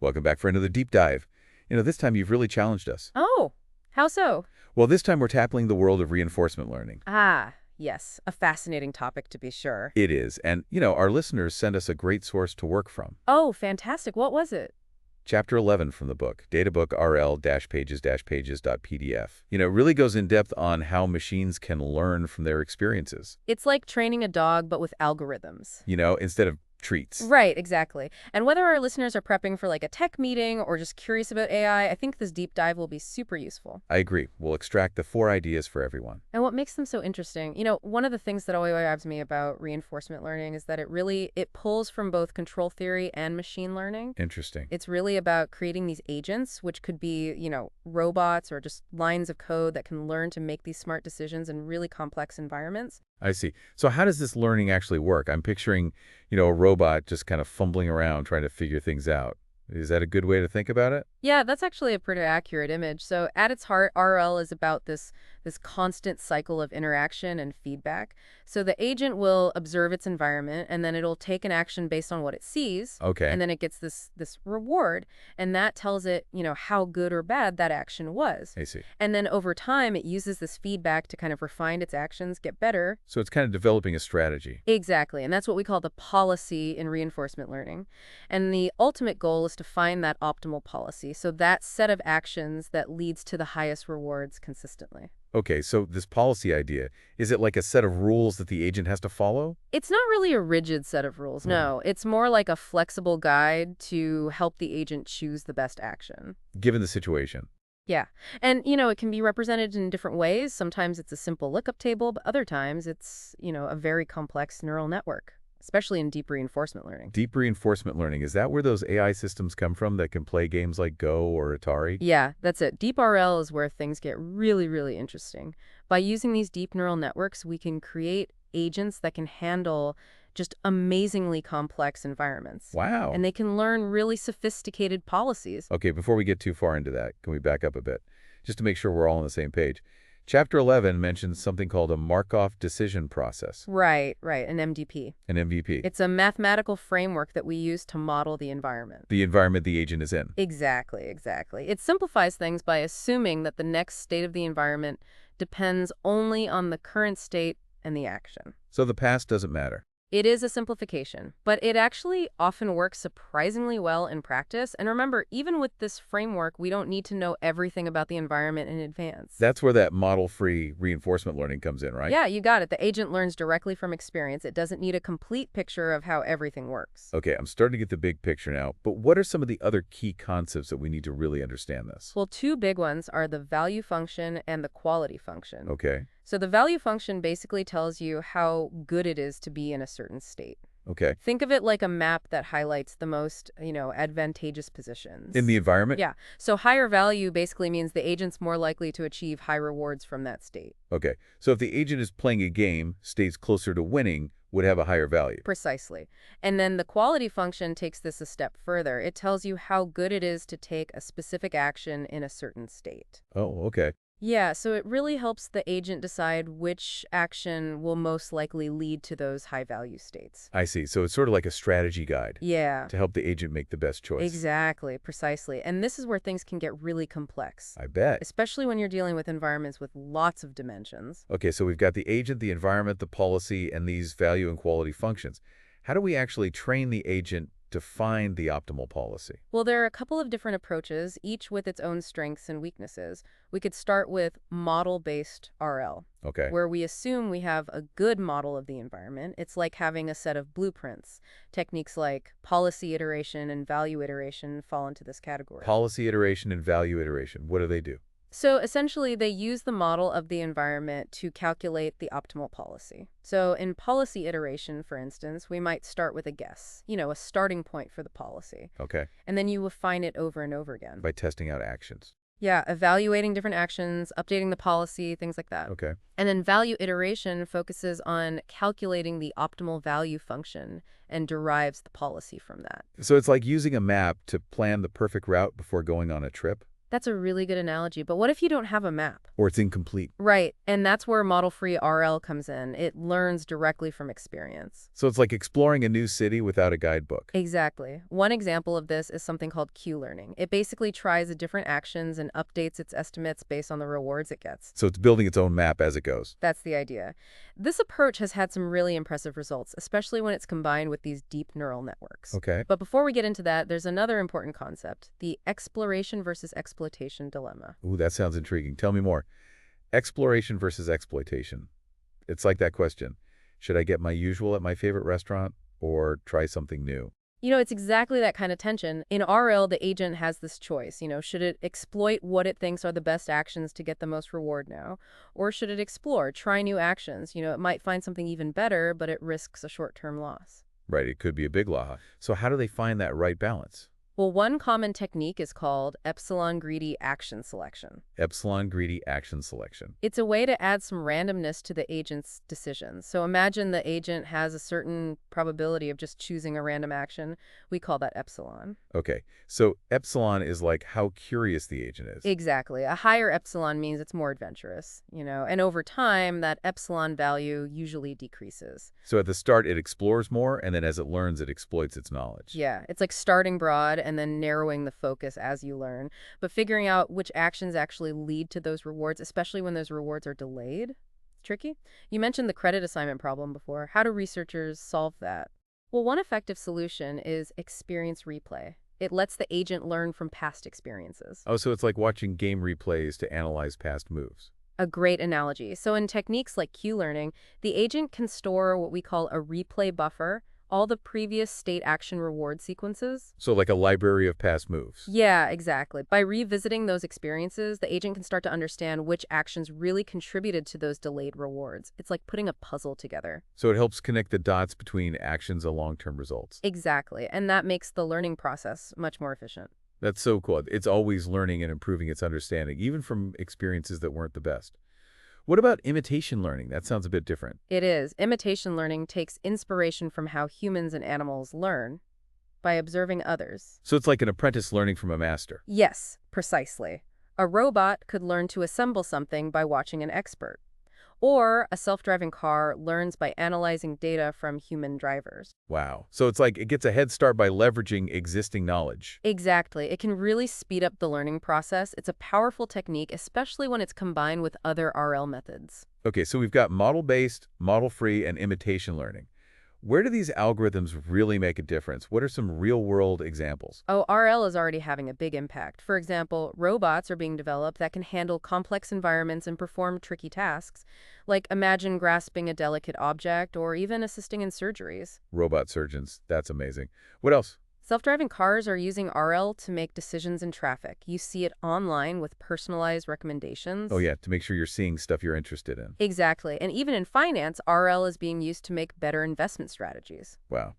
Welcome back for another deep dive. This time you've really challenged us. Oh, how so? Well, this time we're tackling the world of reinforcement learning. Ah, yes, a fascinating topic to be sure. It is, and, our listeners sent us a great source to work from. Oh, fantastic. What was it? Chapter 11 from the book, Databook RL-pages-pages.pdf. It really goes in depth on how machines can learn from their experiences. It's like training a dog, but with algorithms. Instead of treats. Right, exactly. And whether our listeners are prepping for like a tech meeting or just curious about AI, I think this deep dive will be super useful. I agree. We'll extract the 4 ideas for everyone. And what makes them so interesting, one of the things that always grabs me about reinforcement learning is that it pulls from both control theory and machine learning. Interesting. It's really about creating these agents, which could be, robots or just lines of code that can learn to make these smart decisions in really complex environments. I see. So how does this learning actually work? I'm picturing, a robot just kind of fumbling around trying to figure things out. Is that a good way to think about it? Yeah, that's actually a pretty accurate image. So at its heart, RL is about this constant cycle of interaction and feedback. So the agent will observe its environment, and then it'll take an action based on what it sees. Okay. And then it gets this reward, and that tells it, how good or bad that action was. I see. And then over time, it uses this feedback to kind of refine its actions, get better. So it's kind of developing a strategy. Exactly, and that's what we call the policy in reinforcement learning. And the ultimate goal is to find that optimal policy, so that set of actions that leads to the highest rewards consistently. Okay, so this policy idea, is it like a set of rules that the agent has to follow? It's not really a rigid set of rules, no. It's more like a flexible guide to help the agent choose the best action. Given the situation. Yeah. And, it can be represented in different ways. Sometimes it's a simple lookup table, but other times it's, a very complex neural network, especially in deep reinforcement learning. Deep reinforcement learning, is that where those AI systems come from that can play games like Go or Atari? Yeah, that's it. Deep RL is where things get really, really interesting. By using these deep neural networks, we can create agents that can handle just amazingly complex environments. Wow. And they can learn really sophisticated policies. Okay, before we get too far into that, can we back up a bit? Just to make sure we're all on the same page. Chapter 11 mentions something called a Markov decision process. Right, an MDP. An MVP. It's a mathematical framework that we use to model the environment. The environment the agent is in. Exactly. It simplifies things by assuming that the next state of the environment depends only on the current state and the action. So the past doesn't matter. It is a simplification, but it actually often works surprisingly well in practice. And remember, even with this framework, we don't need to know everything about the environment in advance. That's where that model-free reinforcement learning comes in, right? Yeah, you got it. The agent learns directly from experience. It doesn't need a complete picture of how everything works. Okay, I'm starting to get the big picture now, but what are some of the other key concepts that we need to really understand this? Well, two big ones are the value function and the quality function. Okay. So the value function basically tells you how good it is to be in a certain state. Okay. Think of it like a map that highlights the most, advantageous positions. In the environment? Yeah. So higher value basically means the agent's more likely to achieve high rewards from that state. Okay. So if the agent is playing a game, stays closer to winning, would have a higher value. Precisely. And then the quality function takes this a step further. It tells you how good it is to take a specific action in a certain state. Oh, okay. Yeah, so it really helps the agent decide which action will most likely lead to those high-value states. I see. So it's sort of like a strategy guide Yeah, to help the agent make the best choice. exactly, precisely. And this is where things can get really complex, I bet. especially when you're dealing with environments with lots of dimensions. Okay, so we've got the agent, the environment, the policy, and these value and quality functions. How do we actually train the agent to find the optimal policy? Well, there are a couple of different approaches, each with its own strengths and weaknesses. We could start with model-based RL, Okay. where we assume we have a good model of the environment. It's like having a set of blueprints. Techniques like policy iteration and value iteration fall into this category. Policy iteration and value iteration. What do they do? So essentially, they use the model of the environment to calculate the optimal policy. So in policy iteration, for instance, we might start with a guess, a starting point for the policy. Okay. And then you refine it over and over again. By testing out actions. Yeah, evaluating different actions, updating the policy, things like that. Okay. And then value iteration focuses on calculating the optimal value function and derives the policy from that. So it's like using a map to plan the perfect route before going on a trip? That's a really good analogy, but what if you don't have a map? Or it's incomplete. Right, and that's where model-free RL comes in. It learns directly from experience. So it's like exploring a new city without a guidebook. Exactly. One example of this is something called Q-learning. It basically tries the different actions and updates its estimates based on the rewards it gets. So it's building its own map as it goes. That's the idea. This approach has had some really impressive results, especially when it's combined with these deep neural networks. Okay. But before we get into that, there's another important concept, the exploration versus exploitation dilemma. Ooh, that sounds intriguing. Tell me more. Exploration versus exploitation. It's like that question. Should I get my usual at my favorite restaurant or try something new? You know, it's exactly that kind of tension. In RL, the agent has this choice. Should it exploit what it thinks are the best actions to get the most reward now? Or should it explore, try new actions? It might find something even better, but it risks a short-term loss. Right, it could be a big law. So how do they find that right balance? Well, one common technique is called epsilon greedy action selection. Epsilon greedy action selection. It's a way to add some randomness to the agent's decisions. So imagine the agent has a certain probability of just choosing a random action. We call that epsilon. Okay, so epsilon is like how curious the agent is. Exactly. A higher epsilon means it's more adventurous, and over time, that epsilon value usually decreases. So at the start, it explores more, and then as it learns, it exploits its knowledge. Yeah, it's like starting broad and then narrowing the focus as you learn. But figuring out which actions actually lead to those rewards, especially when those rewards are delayed, it's tricky. You mentioned the credit assignment problem before. How do researchers solve that? Well, one effective solution is experience replay. It lets the agent learn from past experiences. Oh, so it's like watching game replays to analyze past moves. A great analogy. So in techniques like Q-learning, the agent can store what we call a replay buffer, all the previous state action reward sequences. So like a library of past moves. Yeah, exactly. By revisiting those experiences, the agent can start to understand which actions really contributed to those delayed rewards. It's like putting a puzzle together. So it helps connect the dots between actions and long-term results. Exactly. And that makes the learning process much more efficient. That's so cool. It's always learning and improving its understanding, even from experiences that weren't the best. What about imitation learning? That sounds a bit different. It is. Imitation learning takes inspiration from how humans and animals learn by observing others. So it's like an apprentice learning from a master. Yes, precisely. A robot could learn to assemble something by watching an expert. Or a self-driving car learns by analyzing data from human drivers. Wow. So it's like it gets a head start by leveraging existing knowledge. Exactly. It can really speed up the learning process. It's a powerful technique, especially when it's combined with other RL methods. Okay, so we've got model-based, model-free, and imitation learning. Where do these algorithms really make a difference? What are some real-world examples? Oh, RL is already having a big impact. For example, robots are being developed that can handle complex environments and perform tricky tasks, like imagine grasping a delicate object or even assisting in surgeries. Robot surgeons. That's amazing. What else? Self-driving cars are using RL to make decisions in traffic. You see it online with personalized recommendations. Oh yeah, to make sure you're seeing stuff you're interested in. Exactly. And even in finance, RL is being used to make better investment strategies. Wow.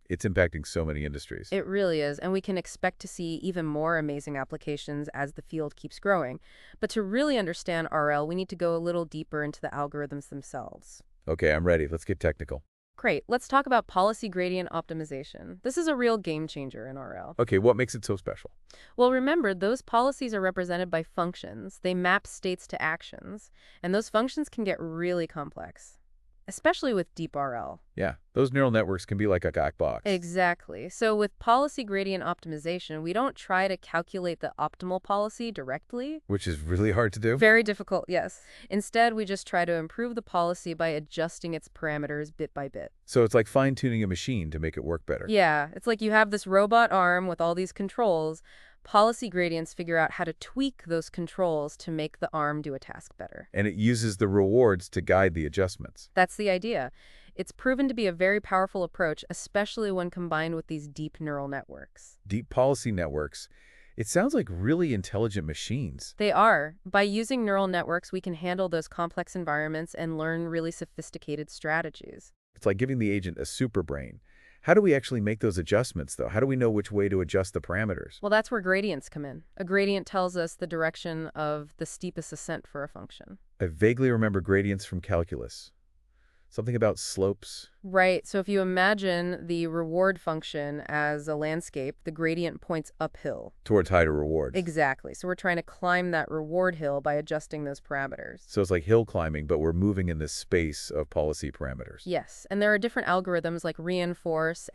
It's impacting so many industries. It really is, and we can expect to see even more amazing applications as the field keeps growing. But to really understand RL, we need to go a little deeper into the algorithms themselves. Okay, I'm ready. Let's get technical. Great. Let's talk about policy gradient optimization. This is a real game changer in RL. Okay, what makes it so special? Well, remember, those policies are represented by functions. They map states to actions, and those functions can get really complex, especially with deep RL. Yeah, those neural networks can be like a black box. Exactly. So with policy gradient optimization, we don't try to calculate the optimal policy directly. Which is really hard to do. Very difficult, yes. Instead, we just try to improve the policy by adjusting its parameters bit by bit. So it's like fine-tuning a machine to make it work better. Yeah, it's like you have this robot arm with all these controls. Policy gradients figure out how to tweak those controls to make the arm do a task better. And it uses the rewards to guide the adjustments. That's the idea. It's proven to be a very powerful approach, especially when combined with these deep neural networks. Deep policy networks. It sounds like really intelligent machines. They are. By using neural networks, we can handle those complex environments and learn really sophisticated strategies. It's like giving the agent a super brain. How do we actually make those adjustments, though? How do we know which way to adjust the parameters? Well, that's where gradients come in. A gradient tells us the direction of the steepest ascent for a function. I vaguely remember gradients from calculus. Something about slopes Right. So if you imagine the reward function as a landscape, the gradient points uphill. towards higher rewards. Exactly. So we're trying to climb that reward hill by adjusting those parameters. So it's like hill climbing, but we're moving in this space of policy parameters. Yes. And there are different algorithms like reinforce,